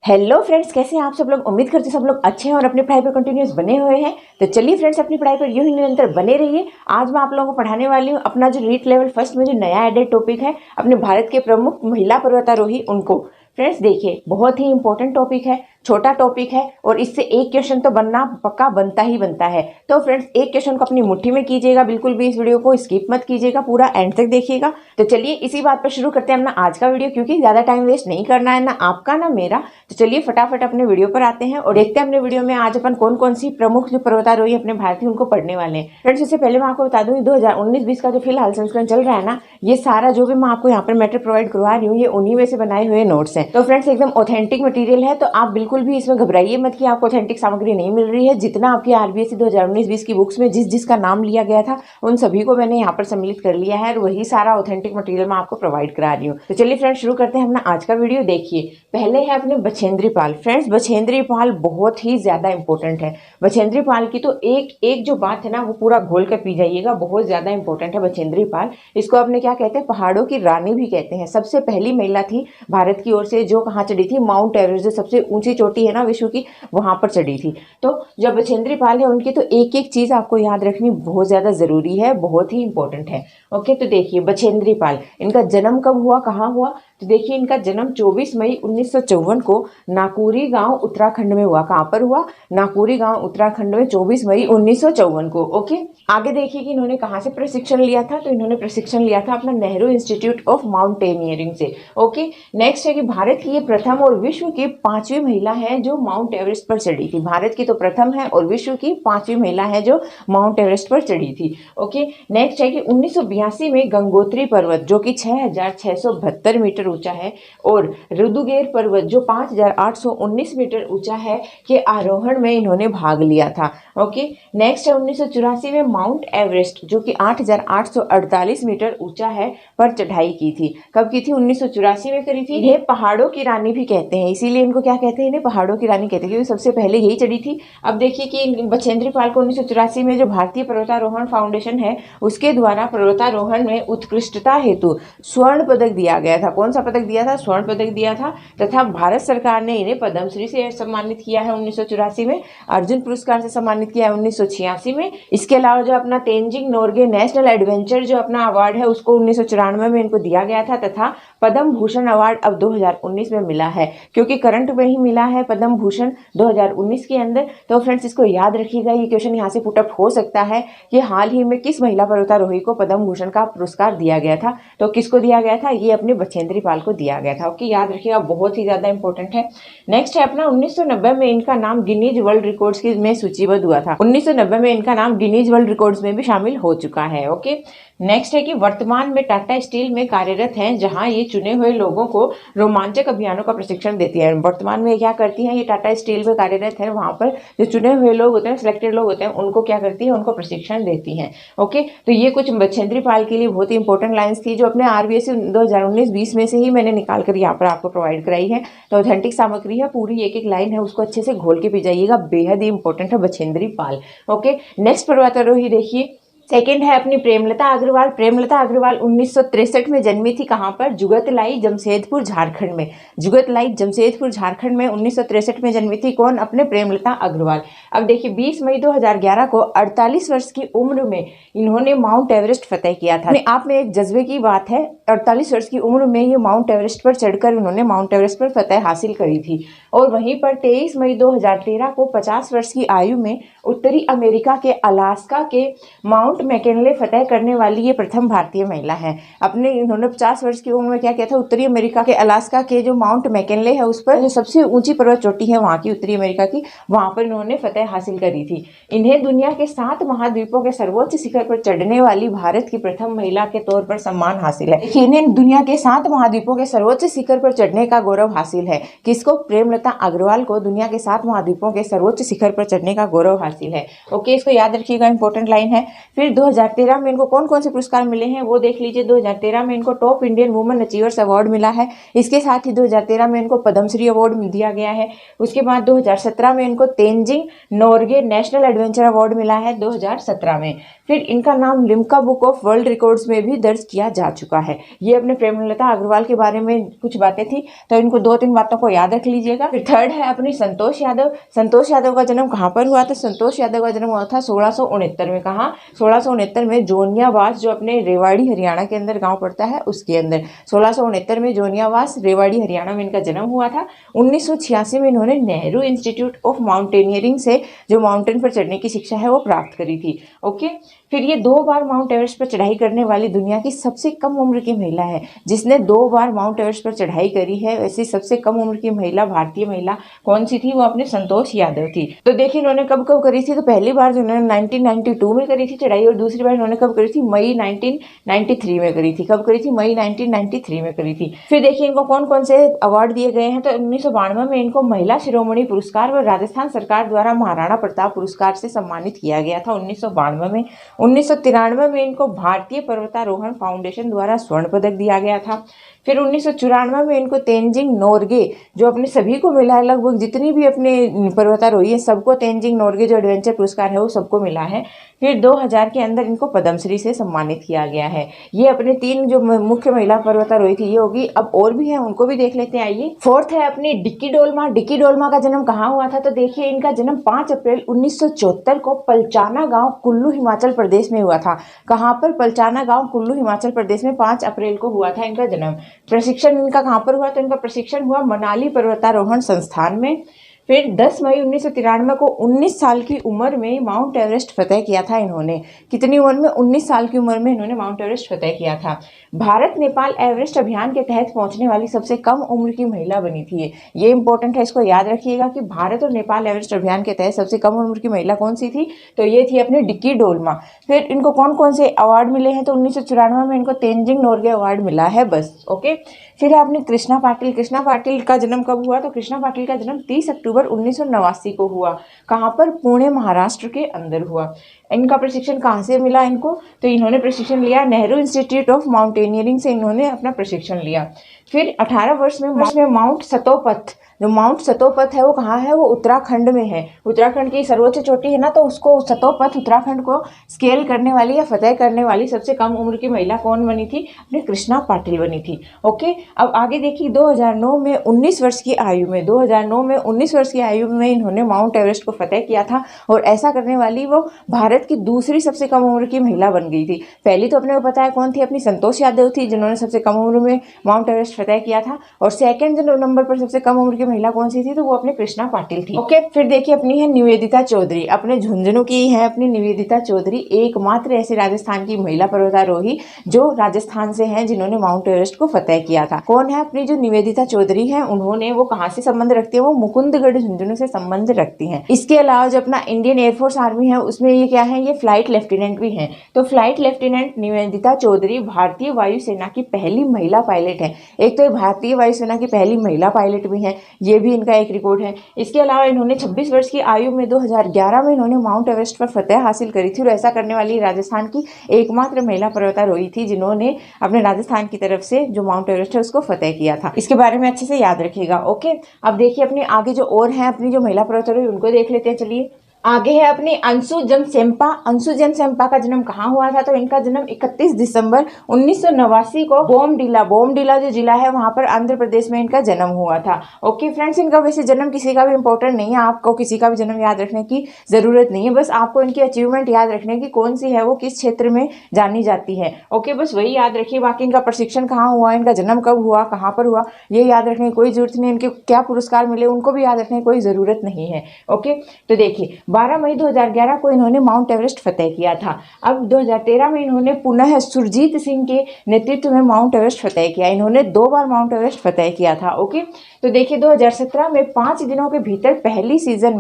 Hello friends, कैसे हैं आप सब लोग। उम्मीद करते सब लोग अच्छे हैं और अपनी पढ़ाई पर कंटिन्यूस बने हुए हैं। तो चलिए फ्रेंड्स, अपनी पढ़ाई पर यूं ही निरंतर बने रहिए। आज मैं आप लोगों को पढ़ाने वाली हूँ अपना जो रीट लेवल फर्स्ट में जो नया एडेड टॉपिक है, अपने भारत के प्रमुख महिला पर्वतारोही उनको। फ्रेंड्स देखिए, बहुत ही इंपॉर्टेंट टॉपिक है, छोटा टॉपिक है और इससे एक क्वेश्चन तो बनना पक्का बनता ही बनता है। तो फ्रेंड्स, एक क्वेश्चन को अपनी मुट्ठी में कीजिएगा, बिल्कुल भी इस वीडियो को स्किप मत कीजिएगा, पूरा एंड तक देखिएगा। तो चलिए इसी बात पर शुरू करते हैं अपना आज का वीडियो, क्योंकि ज्यादा टाइम वेस्ट नहीं करना है, ना आपका ना मेरा। तो चलिए फटाफट अपने वीडियो पर आते हैं और देखते हैं अपने वीडियो में आज अपन कौन कौन सी प्रमुख जो पर्वतारोही अपने भारतीय उनको पढ़ने वाले हैं। फ्रेंड्स, इससे पहले मैं आपको बता दूं, 2019-20 का जो फिलहाल संस्करण चल रहा है ना, ये सारा जो भी मैं आपको यहाँ पर मैटर प्रोवाइड करवा रही हूँ, ये उन्हीं में से बनाए हुए नोट्स हैं। तो फ्रेंड्स, एकदम ऑथेंटिक मटेरियल है, तो आप बिल्कुल भी इसमें घबराइए मत कि आपको ऑथेंटिक सामग्री नहीं मिल रही है। जितना आपकी आरबीएससी 2019-20 की बुक्स में जिसका नाम लिया गया था, उन सभी को मैंने यहाँ पर सम्मिलित कर लिया है और वही सारा ऑथेंटिक मटेरियल मैं आपको प्रोवाइड करा रही हूँ। तो चलिए फ्रेंड्स, शुरू करते हैं अपना आज का वीडियो। देखिए, पहले है अपने बछेंद्री पाल। फ्रेंड्स, बछेंद्री पाल बहुत ही ज्यादा इंपॉर्टेंट है। बछेंद्री पाल की तो एक एक जो बात है ना, वो पूरा घोल कर पी जाइएगा, बहुत ज्यादा इंपॉर्टेंट है बछेंद्री पाल। इसको अपने क्या कहते हैं, पहाड़ों की रानी भी कहते हैं। सबसे पहली महिला थी भारत की ओर से जो कहाँ चढ़ी थी, माउंट एवरेस्ट, जो सबसे ऊंची चोटी है ना विश्व की, वहां पर चढ़ी थी। तो जो बछेंद्री पाल है उनकी तो एक एक चीज आपको याद रखनी बहुत ज्यादा जरूरी है, बहुत ही इंपॉर्टेंट है। ओके, तो देखिए बछेंद्री पाल, इनका जन्म कब हुआ, कहाँ हुआ। तो देखिए, इनका जन्म 24 मई 1954 को नाकुरी गांव उत्तराखंड में हुआ। कहाँ पर हुआ, नाकुरी गांव उत्तराखंड में 24 मई 1954 को। ओके, आगे देखिए कि इन्होंने कहाँ से प्रशिक्षण लिया था। तो इन्होंने प्रशिक्षण लिया था अपना नेहरू इंस्टीट्यूट ऑफ माउंटेनियरिंग से। ओके, नेक्स्ट है कि भारत की ये प्रथम और विश्व की 5वीं महिला है जो माउंट एवरेस्ट पर चढ़ी थी। भारत की तो प्रथम है और विश्व की 5वीं महिला है जो माउंट एवरेस्ट पर चढ़ी थी। ओके, नेक्स्ट है कि 1982 में गंगोत्री पर्वत जो कि 6672 मीटर ऊंचा है और रुदुगेर पर्वत जो 5819 मीटर ऊंचा है के आरोहण में इन्होंने भाग लिया था। ओके, नेक्स्ट है 1984 में माउंट एवरेस्ट जो कि 8848 मीटर ऊंचा है पर चढ़ाई की थी। कब की थी, 1984 में करी थी। इन्हें पहाड़ों की रानी भी कहते हैं, इसीलिए इनको क्या कहते हैं, इन्हें पहाड़ों की रानी कहते हैं, क्योंकि सबसे पहले यही चढ़ी थी। अब देखिए कि बछेंद्री पाल को 1984 में जो भारतीय पर्वतारोहण फाउंडेशन है उसके द्वारा पर्वतारोहण में उत्कृष्टता हेतु स्वर्ण पदक दिया गया था। कौन सा पदक दिया था, स्वर्ण पदक दिया था। तथा भारत सरकार ने इन्हें पद्मश्री से सम्मानित किया है 1984 में, अर्जुन पुरस्कार से सम्मानित किया है 1986 में। इसके अलावा जो अपना तेंजिंग नोर्गे नेशनल एडवेंचर जो अपना अवार्ड है उसको 1994 में इनको दिया गया था। तथा पद्म भूषण अवार्ड अब 2019 में मिला है, क्योंकि करंट में ही मिला है पद्म भूषण 2019 के अंदर। तो फ्रेंड्स, इसको याद रखिएगा, ये क्वेश्चन यहाँ से पुटअप हो सकता है कि हाल ही में किस महिला पर्वतारोही को पद्म भूषण का पुरस्कार दिया गया था। तो किसको दिया गया था, ये अपने बछेंद्री पाल को दिया गया था। ओके, याद रखिएगा, बहुत ही ज्यादा इंपॉर्टेंट है। नेक्स्ट है अपना 1990 में इनका नाम गिनीज वर्ल्ड रिकॉर्ड्स की में सूचीबद्ध हुआ था। 1990 में इनका नाम गिनीज वर्ल्ड रिकॉर्ड्स में भी शामिल हो चुका है। ओके, नेक्स्ट है कि वर्तमान में टाटा स्टील में कार्यरत हैं, जहां ये चुने हुए लोगों को रोमांचक अभियानों का प्रशिक्षण देती है। वर्तमान में क्या करती हैं, ये टाटा स्टील में कार्यरत है, वहां पर जो चुने हुए लोग होते हैं, सिलेक्टेड लोग होते हैं, उनको क्या करती है, उनको प्रशिक्षण देती हैं। ओके, तो ये कुछ बछेंद्री पाल के लिए बहुत ही इंपॉर्टेंट लाइन्स थी जो अपने आरबीएससी 2019-20 में से ही मैंने निकाल कर यहाँ पर आपको प्रोवाइड कराई है। तो ऑथेंटिक सामग्री है, पूरी एक एक लाइन है, उसको अच्छे से घोल के पी जाइएगा, बेहद ही इंपॉर्टेंट है बछेंद्री पाल। ओके, नेक्स्ट पर्वतारोही देखिए, सेकेंड है अपनी प्रेमलता अग्रवाल। प्रेमलता अग्रवाल 1963 में जन्मी थी। कहाँ पर, जुगतलाई जमशेदपुर झारखंड में। जुगतलाई जमशेदपुर झारखंड में 1963 में जन्मी थी। कौन, अपने प्रेमलता अग्रवाल। अब देखिए, 20 मई 2011 को 48 वर्ष की उम्र में इन्होंने माउंट एवरेस्ट फतेह किया था। आप में एक जज्बे की बात है, 48 वर्ष की उम्र में ये माउंट एवरेस्ट पर चढ़कर उन्होंने माउंट एवरेस्ट पर फतेह हासिल करी थी। और वहीं पर 23 मई 2013 को 50 वर्ष की आयु में उत्तरी अमेरिका के अलास्का के माउंट मैकिनले फतेह करने वाली ये प्रथम भारतीय महिला है। अपने इन्होंने 50 वर्ष की उम्र में क्या किया था, उत्तरी अमेरिका के अलास्का के जो माउंट मैकिनले है उस पर जो सबसे ऊंची पर्वत चोटी है वहां की, उत्तरी अमेरिका की, वहां पर इन्होंने फतेह हासिल करी थी। इन्हें दुनिया के 7 महाद्वीपों के सर्वोच्च शिखर पर चढ़ने वाली भारत की प्रथम महिला के तौर पर सम्मान हासिल है। इन्हें दुनिया के 7 महाद्वीपों के सर्वोच्च शिखर पर चढ़ने का गौरव हासिल है। किसको, प्रेमलता अग्रवाल को दुनिया के 7 महाद्वीपों के सर्वोच्च शिखर पर चढ़ने का गौरव हासिल है। ओके, इसको याद रखिएगा, इंपॉर्टेंट लाइन है। फिर फिर 2013 में इनको कौन कौन से पुरस्कार मिले हैं वो देख लीजिए। 2013 में इनको top Indian women achievers award मिला है। इसके साथ ही 2013 में इनको पद्मश्री अवार्ड दिया गया है। उसके बाद 2017 में इनको Tenzing Norgay national adventure award मिला है 2017 में। फिर इनका नाम Limca book of world records में भी दर्ज किया जा चुका है। ये अपने प्रेमलता अग्रवाल के बारे में कुछ बातें थी, तो इनको 2-3 बातों को याद रख लीजिएगा। फिर थर्ड है अपनी संतोष यादव। संतोष यादव का जन्म कहाँ पर हुआ था? संतोष यादव का जन्म हुआ था 1669 में। कहाँ? 1669 में जोनियावास, जो अपने रेवाड़ी हरियाणा के अंदर गांव पड़ता है उसके अंदर। 1669 में जोनियावास रेवाड़ी हरियाणा में इनका जन्म हुआ था। 1986 में इन्होंने नेहरू इंस्टीट्यूट ऑफ माउंटेनियरिंग से जो माउंटेन पर चढ़ने की शिक्षा है वो प्राप्त करी थी। ओके, फिर ये 2 बार माउंट एवरेस्ट पर चढ़ाई करने वाली दुनिया की सबसे कम उम्र की महिला है। जिसने 2 बार माउंट एवरेस्ट पर चढ़ाई करी है, ऐसी सबसे कम उम्र की महिला, भारतीय महिला कौन सी थी? वो अपने संतोष यादव थी। तो देखिए इन्होंने कब कब करी थी। तो पहली बार जो इन्होंने 1992 में करी थी चढ़ाई, और दूसरी बार इन्होंने कब करी थी? मई 1993 में करी थी। कब करी थी? मई 1993 में करी थी। फिर देखिए इनको कौन कौन से अवार्ड दिए गए हैं। तो 1992 में इनको महिला शिरोमणि पुरस्कार व राजस्थान सरकार द्वारा महाराणा प्रताप पुरस्कार से सम्मानित किया गया था 1992 में। 1993 में इनको भारतीय पर्वतारोहण फाउंडेशन द्वारा स्वर्ण पदक दिया गया था। फिर 1994 में इनको तेंजिंग नोर्गे, जो अपने सभी को मिला है, लगभग जितनी भी अपने पर्वतारोही है सबको तेंजिंग नोर्गे जो एडवेंचर पुरस्कार है वो सबको मिला है। फिर 2000 के अंदर इनको पद्मश्री से सम्मानित किया गया है। ये अपने 3 जो मुख्य महिला पर्वतारोही थी ये होगी। अब और भी है, उनको भी देख लेते हैं, आइए। फोर्थ है अपनी डिक्की डोलमा। डिक्की डोलमा का जन्म कहाँ हुआ था? तो देखिए इनका जन्म 5 अप्रैल 1974 को पलचाना गांव कुल्लू हिमाचल प्रदेश में हुआ था। कहाँ पर? पलचाना गांव कुल्लू हिमाचल प्रदेश में 5 अप्रैल को हुआ था इनका जन्म। प्रशिक्षण इनका कहाँ पर हुआ? तो इनका प्रशिक्षण हुआ मनाली पर्वतारोहण संस्थान में। फिर 10 मई 1993 को 19 साल की उम्र में माउंट एवरेस्ट फतेह किया था इन्होंने। कितनी उम्र में? 19 साल की उम्र में इन्होंने माउंट एवरेस्ट फतेह किया था। भारत नेपाल एवरेस्ट अभियान के तहत पहुंचने वाली सबसे कम उम्र की महिला बनी थी ये इंपॉर्टेंट है, इसको याद रखिएगा कि भारत और नेपाल एवरेस्ट अभियान के तहत सबसे कम उम्र की महिला कौन सी थी? तो ये थी अपनी डिक्की डोलमा। फिर इनको कौन कौन से अवार्ड मिले हैं? तो 1994 में इनको तेंजिंग नोर्गे अवार्ड मिला है बस। ओके, फिर है अपनी कृष्णा पाटिल। कृष्णा पाटिल का जन्म कब हुआ? तो कृष्णा पाटिल का जन्म 30 अक्टूबर 1989 को हुआ। कहाँ पर? पुणे महाराष्ट्र के अंदर हुआ। इनका प्रशिक्षण कहाँ से मिला इनको? तो इन्होंने प्रशिक्षण लिया नेहरू इंस्टीट्यूट ऑफ माउंटेनियरिंग से इन्होंने अपना प्रशिक्षण लिया। फिर 18 वर्ष में माउंट सतोपथ, जो माउंट सतोपथ है वो कहाँ है? वो उत्तराखंड में है। उत्तराखंड की सर्वोच्च चोटी है ना, तो उसको सतोपथ उत्तराखंड को स्केल करने वाली या फतेह करने वाली सबसे कम उम्र की महिला कौन बनी थी? अपनी कृष्णा पाटिल बनी थी। ओके, अब आगे देखिए 2009 में 19 वर्ष की आयु में 2009 में 19 वर्ष की आयु में इन्होंने माउंट एवरेस्ट को फतेह किया था। और ऐसा करने वाली वो भारत की दूसरी सबसे कम उम्र की महिला बन गई थी। पहली तो अपने को पता है कौन थी? अपनी संतोष यादव थी जिन्होंने सबसे कम उम्र में माउंट एवरेस्ट फतेह किया था। और सेकंड नंबर पर सबसे कम उम्र की महिला कौन सी थी? तो वो अपने कृष्णा पाटिल थी। ओके, फिर देखिए अपनी है निवेदिता चौधरी। अपने झुंझुनू की है अपनी निवेदिता चौधरी, एकमात्र ऐसी राजस्थान की महिला पर्वतारोही जो राजस्थान से हैं जिन्होंने माउंट एवरेस्ट को फतेह किया था। कौन है अपनी जो निवेदिता चौधरी है? उन्होंने वो कहाँ से संबंध रखती है? वो मुकुंदगढ़ झुंझुनू से संबंध रखती हैं। इसके अलावा जो अपना इंडियन एयरफोर्स आर्मी है उसमें ये क्या है? ये फ्लाइट लेफ्टिनेंट भी हैं। तो फ्लाइट लेफ्टिनेंट निवेदिता चौधरी भारतीय वायुसेना की पहली महिला पायलट है। एक तो भारतीय वायुसेना की पहली महिला पायलट भी है, ये भी इनका एक रिकॉर्ड है। इसके अलावा इन्होंने 26 वर्ष की आयु में 2011 में इन्होंने माउंट एवरेस्ट पर फतेह हासिल करी थी। और ऐसा करने वाली राजस्थान की एकमात्र महिला पर्वतारोही थी जिन्होंने अपने राजस्थान की तरफ से जो माउंट एवरेस्ट है उसको फतेह किया था। इसके बारे में अच्छे से याद रखिएगा। ओके, अब देखिए अपने आगे जो और हैं अपनी जो महिला पर्वतारोही उनको देख लेते हैं। चलिए आगे है अपनी अंशु जमसेम्पा। अंशु जमसेम्पा का जन्म कहाँ हुआ था? तो इनका जन्म 31 दिसंबर 1989 को बोमडिला जो जिला है वहां पर आंध्र प्रदेश में इनका जन्म हुआ था। ओके फ्रेंड्स, इनका वैसे जन्म किसी का भी इंपॉर्टेंट नहीं है, आपको किसी का भी जन्म याद रखने की जरूरत नहीं है, बस आपको इनकी अचीवमेंट याद रखने की कौन सी है, वो किस क्षेत्र में जानी जाती है। ओके, बस वही याद रखिए। बाकी इनका प्रशिक्षण कहाँ हुआ, इनका जन्म कब हुआ, कहाँ पर हुआ, ये याद रखने की कोई जरूरत नहीं। इनके क्या पुरस्कार मिले उनको भी याद रखने की कोई जरूरत नहीं है। ओके, तो देखिए 12 मई 2011 को इन्होंने माउंट एवरेस्ट फतेह किया था। अब 2013 में इन्होंने पुनः सुरजीत सिंह के नेतृत्व में माउंट एवरेस्ट फतेह किया। इन्होंने 2 बार माउंट एवरेस्ट फतेह किया था। ओके, तो देखिए 2017 में 5 दिनों के भीतर पहली सीजन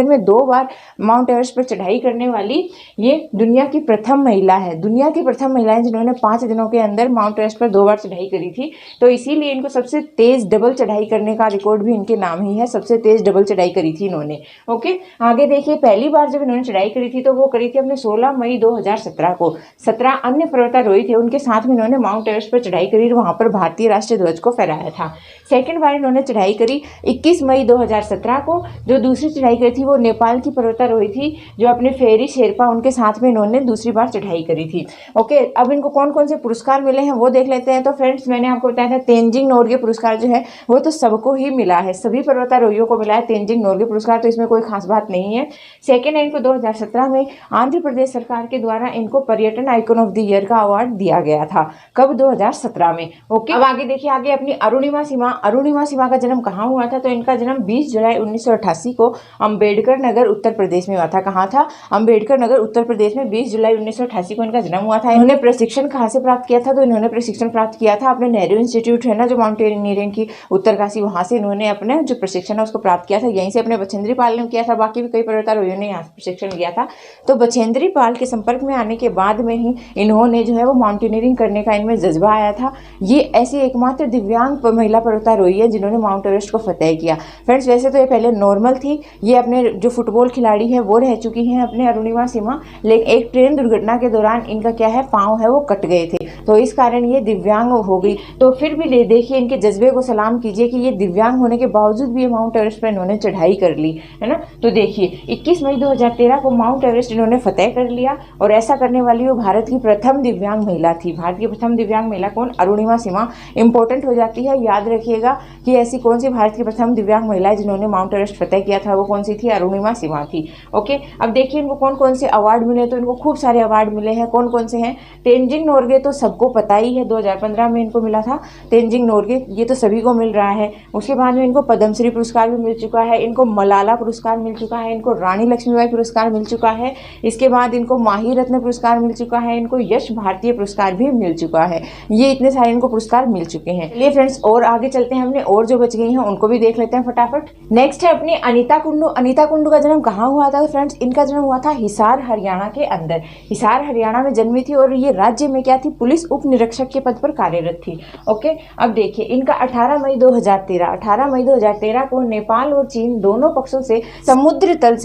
में 2 बार माउंट एवरेस्ट पर चढ़ाई करने वाली ये दुनिया की प्रथम महिला है। दुनिया की प्रथम महिला है जिन्होंने 5 दिनों के अंदर माउंट एवरेस्ट पर 2 बार चढ़ाई करी थी। तो इसीलिए इनको सबसे तेज डबल चढ़ाई करने का रिकॉर्ड भी इनके नाम ही है, सबसे तेज डबल चढ़ाई करी थी इन्होंने। ओके, आगे देखिए पहली बार जब इन्होंने चढ़ाई करी थी तो वो करी थी अपने 16 मई 2017 को। 17 अन्य पर्वतारोही थे, उनके साथ में इन्होंने माउंट एवरेस्ट पर चढ़ाई करी, वहां पर भारतीय राष्ट्रीय ध्वज को फहराया था। सेकेंड बार इन्होंने चढ़ाई करी 21 मई 2017 को। जो दूसरी चढ़ाई करी थी वो नेपाल की पर्वतारोही थी, जो अपने फेरी शेरपा, उनके साथ में इन्होंने दूसरी बार चढ़ाई करी थी। ओके, अब इनको कौन कौन से पुरस्कार मिले हैं वो देख लेते हैं। तो फ्रेंड्स, मैंने आपको बताया था तेंजिंग नोर्गे पुरस्कार जो है वो तो सबको ही मिला है, सभी पर्वतारोहियों को मिला है तेंजिंग नोर्गे पुरस्कार, तो इसमें कोई खास बात नहीं है। सेकेंड है, इनको 2017 में आंध्र प्रदेश सरकार के द्वारा इनको पर्यटन आइकन ऑफ द ईयर का अवार्ड दिया गया था। कब? 2017 में। ओके, अब आगे देखिए, आगे अपनी अरुणिमा सिन्हा का जन्म कहाँ हुआ था? तो इनका जन्म 20 जुलाई 1988 को अम्बेडकर नगर उत्तर प्रदेश में हुआ था। कहाँ था? अम्बेडकर नगर उत्तर प्रदेश में 20 जुलाई 1988 को इनका जन्म हुआ था। इन्होंने प्रशिक्षण कहाँ से प्राप्त किया था? तो इन्होंने प्रशिक्षण प्राप्त किया था अपने नेहरू इंस्टीट्यूट है ना, जो माउंटेनियरिंग की उत्तरकाशी, वहां से इन्होंने अपने जो प्रशिक्षण है उसको प्राप्त किया था। यहीं से अपने बछेंद्री पाल ने किया था, बाकी भी कई पर्वतारोहियों ने यहाँ से प्रशिक्षण लिया था। तो बछेंद्री पाल के संपर्क में आने के बाद में ही इन्होंने जो है वो माउंटेनियरिंग करने का इनमें जज्बा आया था। ये ऐसी एकमात्र दिव्यांग महिला पर्वतारोही है जिन्होंने माउंट एवरेस्ट को फतेह किया। फ्रेंड्स, वैसे तो ये पहले नॉर्मल थी, ये अपने जो फुटबॉल खिलाड़ी है वो रह चुकी हैं अपने अरुणिमा सिन्हा, लेकिन एक ट्रेन दुर्घटना के दौरान इनका क्या है, पाँव है वो कट गए थे, तो इस कारण ये दिव्यांग हो गई। तो फिर भी देखिए इनके जज्बे को सलाम कीजिए कि ये दिव्यांग होने के बावजूद भी ये माउंट एवरेस्ट पर इन्होंने चढ़ाई कर ली, है ना। तो देखिए 21 मई 2013 को माउंट एवरेस्ट इन्होंने फतेह कर लिया, और ऐसा करने वाली वो भारत की प्रथम दिव्यांग महिला थी। भारत की प्रथम दिव्यांग महिला कौन? अरुणिमा सिन्हा। इंपॉर्टेंट हो जाती है, याद रखिएगा कि ऐसी कौन सी भारत की प्रथम दिव्यांग महिला है जिन्होंने माउंट एवरेस्ट फतेह किया था, वो कौन सी थी? अरुणिमा सिन्हा थी। ओके, अब देखिए इनको कौन कौन से अवार्ड मिले, तो इनको खूब सारे अवार्ड मिले हैं। कौन कौन से हैं? तेंजिंग नोर्गे तो सबको पता ही है, 2015 में इनको मिला था तेंजिंग नोर्गे, ये तो सभी को मिल रहा है। उसके बाद में इनको पद्मश्री पुरस्कार भी मिल चुका है, इनको मलाला पुरस्कार मिल चुका है, इनको रानी लक्ष्मीबाई पुरस्कार मिल चुका है, इसके बाद इनको माही रत्न पुरस्कार मिल चुका है, इनको यश भारतीय पुरस्कार भी मिल चुका है। ये इतने सारे इनको पुरस्कार मिल चुके हैं। चलिए फ्रेंड्स, और आगे चलते हैं, हमने और जो बच गई हैं उनको भी देख लेते हैं फटाफट। नेक्स्ट है अपनी अनीता कुंडू। अनीता कुंडू का जन्म कहाँ हुआ था? फ्रेंड्स, इनका जन्म हुआ था हिसार हरियाणा के अंदर। हिसार हरियाणा में जन्मी थी, और ये राज्य में क्या थी? पुलिस उप निरीक्षक के पद पर कार्यरत थी। ओके, अब देखिए इनका 18 मई 2013 को नेपाल और चीन दोनों पक्षों से समुद्र तल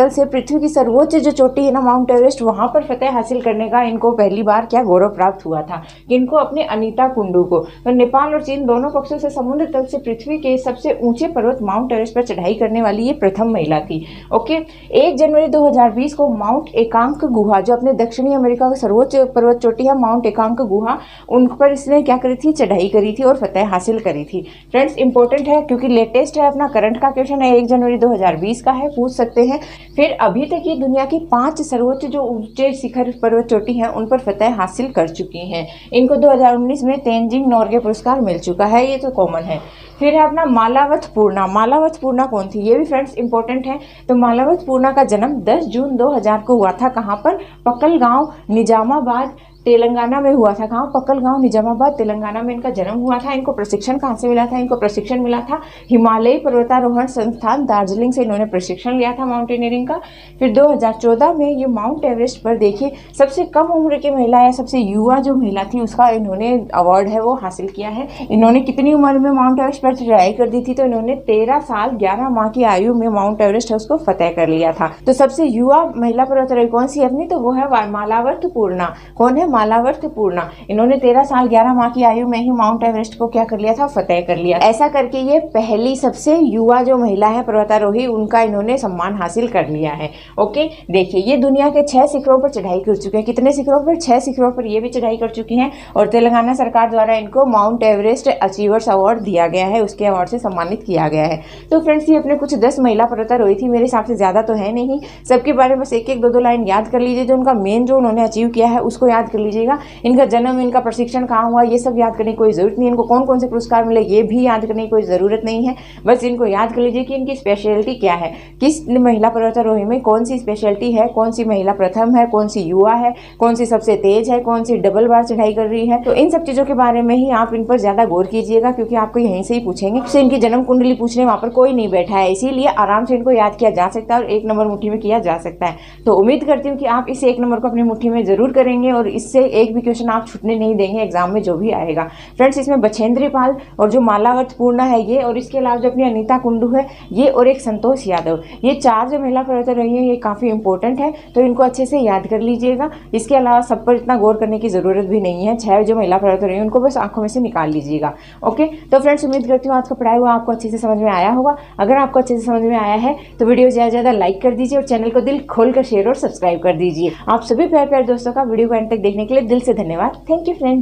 से पृथ्वी की सर्वोच्च जो चोटी है ना माउंट एवरेस्ट, वहां पर फतेह हासिल करने का इनको पहली बार क्या गौरव प्राप्त हुआ था? इनको अपने अनीता कुंडू को। तो नेपाल और चीन दोनों पक्षों से समुद्र तल से पृथ्वी के सबसे ऊंचे पर्वत माउंट एवरेस्ट पर चढ़ाई करने वाली ये प्रथम महिला थी। ओके, 1 जनवरी 2020 को माउंट एकांक गुहा, जो अपने दक्षिणी अमेरिका का सर्वोच्च पर्वत चोटी है माउंट एकांक गुहा, उन पर इसने क्या करी थी? चढ़ाई करी थी और फतेह हासिल करी थी। फ्रेंड्स, इंपॉर्टेंट है क्योंकि लेटेस्ट है, अपना करंट का क्वेश्चन है, 1 जनवरी 2020 का है, पूछ सकते हैं। फिर अभी तक ये दुनिया की 5 सर्वोच्च जो ऊंचे शिखर पर्वत चोटी हैं उन पर फतेह हासिल कर चुकी हैं। इनको 2019 में तेंजिंग नोर्गे पुरस्कार मिल चुका है, ये तो कॉमन है। फिर है अपना मालावत पूर्णा कौन थी? ये भी फ्रेंड्स इंपॉर्टेंट है। तो मालावत पूर्णा का जन्म 10 जून 2000 को हुआ था। कहाँ पर? पक्कल गांव, निजामाबाद, तेलंगाना में हुआ था। कहाँ? पक्कल गांव, निजामाबाद, तेलंगाना में इनका जन्म हुआ था। इनको प्रशिक्षण कहाँ से मिला था? इनको प्रशिक्षण मिला था हिमालयी पर्वतारोहण संस्थान दार्जिलिंग से, इन्होंने प्रशिक्षण लिया था माउंटेनियरिंग का। फिर 2014 में ये माउंट एवरेस्ट पर देखिए सबसे कम उम्र की महिला या सबसे युवा जो महिला थी उसका इन्होंने अवार्ड है वो हासिल किया है। इन्होंने कितनी उम्र में माउंट एवरेस्ट पर चढ़ाई कर दी थी? तो इन्होंने 13 साल 11 माह की आयु में माउंट एवरेस्ट है उसको फतेह कर लिया था। तो सबसे युवा महिला पर्वतारोही कौन सी अपनी? तो वो है मालावत पूर्णा। कौन है? मालावत पूर्णा। इन्होंने 13 साल 11 माह की आयु में ही माउंट एवरेस्ट को क्या कर लिया था? फतेह कर लिया। ऐसा करके ये पहली सबसे युवा जो महिला है पर्वतारोही, उनका इन्होंने सम्मान हासिल कर लिया है। ओके, देखिए ये दुनिया के 6 शिखरों पर चढ़ाई कर चुके हैं। कितने शिखरों पर? 6 शिखरों पर ये भी चढ़ाई कर चुकी हैं, और तेलंगाना सरकार द्वारा इनको माउंट एवरेस्ट अचीवर्स अवार्ड दिया गया है, उसके अवार्ड से सम्मानित किया गया है। तो फ्रेंड्स, ये अपने कुछ 10 महिला पर्वतारोही थी, मेरे हिसाब से ज्यादा तो है नहीं। सबके बारे में बस एक 2 लाइन याद कर लीजिए, जो उनका मेन जो उन्होंने अचीव किया है उसको याद कर कर लीजिएगा। इनका जन्म, इनका प्रशिक्षण कहाँ हुआ, ये सब याद करने की कोई ज़रूरत नहीं है। इनको कौन कौन से पुरस्कार मिले ये भी याद करने की कोई ज़रूरत नहीं है। बस इनको याद कर लीजिए कि इनकी स्पेशलिटी क्या है, किस महिला पर्वतारोही में कौन सी स्पेशलिटी है, कौन सी महिला प्रथम है, कौन सी युवा है, कौन सी सबसे तेज है, कौन सी डबल बार चढ़ाई कर रही है। तो इन सब चीज़ों के बारे में ही आप इन पर ज़्यादा गौर कीजिएगा, क्योंकि आपको यहीं से ही पूछेंगे। से इनकी जन्म कुंडली पूछने वहाँ पर कोई नहीं बैठा है, इसीलिए आराम से इनको याद किया जा सकता है और 1 नंबर मुट्ठी में किया जा सकता है। तो उम्मीद करती हूँ कि आप इस 1 नंबर को अपनी मुट्ठी में जरूर करेंगे और इससे एक भी क्वेश्चन आप छूटने नहीं देंगे एग्जाम में जो भी आएगा। फ्रेंड्स, इसमें बछेंद्री पाल और जो मालावर्त पूर्णा है ये, और इसके अलावा जो अपनी अनीता कुंडू है ये, और एक संतोष यादव, ये 4 जो महिला पर्वतारोही है ये काफ़ी इंपॉर्टेंट है, तो इनको अच्छे से याद कर लीजिएगा। इसके अलावा सब पर इतना गौर करने की ज़रूरत भी नहीं है। 6 जो महिला पर्वतारोही है उनको बस आंखों में से निकाल लीजिएगा। ओके, तो फ्रेंड्स उम्मीद करती हूँ आज का पढ़ाया हुआ आपको अच्छे से समझ में आया होगा। अगर आपको अच्छे से समझ में आया है तो वीडियो ज़्यादा से ज़्यादा लाइक कर दीजिए और चैनल को दिल खोलकर शेयर और सब्सक्राइब कर दीजिए। आप सभी प्यारे प्यारे दोस्तों का वीडियो को एंड तक देखने के लिए दिल से धन्यवाद। Thank you friends.